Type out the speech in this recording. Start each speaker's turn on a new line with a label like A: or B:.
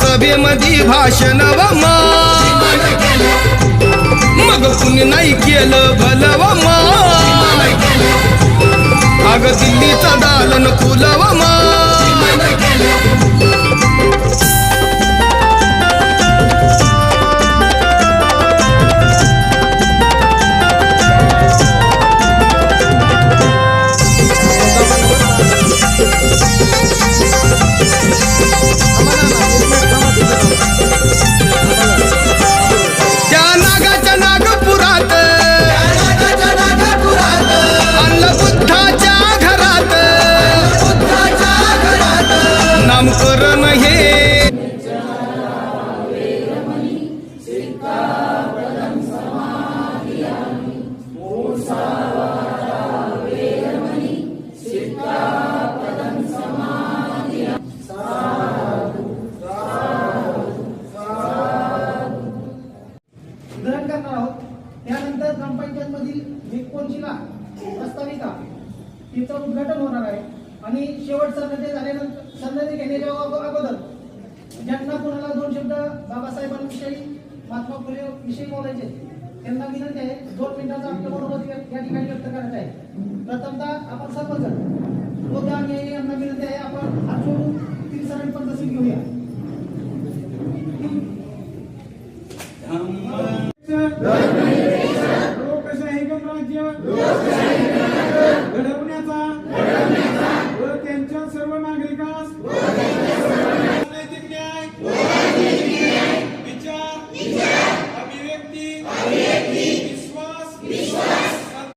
A: सभेमध्ये भाषण व माय, मग कुणी नाही केलं भलं व माय, अग दिल्लीचा दालन खुलं व माय. त्या नागाच्या नागपुरात आणलं बुद्धाच्या घरात, नामकरण हे
B: उद्धरण करणार आहोत. त्यानंतर ग्रामपंचायत मधील कोणशीला प्रस्ताविका तिचं उद्घाटन होणार आहे. आणि शेवट सन्नती झाल्यानंतर सन्नती घेण्याच्या अगोदर ज्यांना कोणाला दोन शब्द बाबासाहेबांविषयी महात्मा फुले विषयी बोलायचे त्यांना विनंती आहे 2 मिनिटाचा आपल्या बरोबर या ठिकाणी व्यक्त करायचं आहे. प्रथमतः आपण सर्वजण यांना विनंती आहे आपण हात जोडून 3 सरांपर्यंत घेऊया.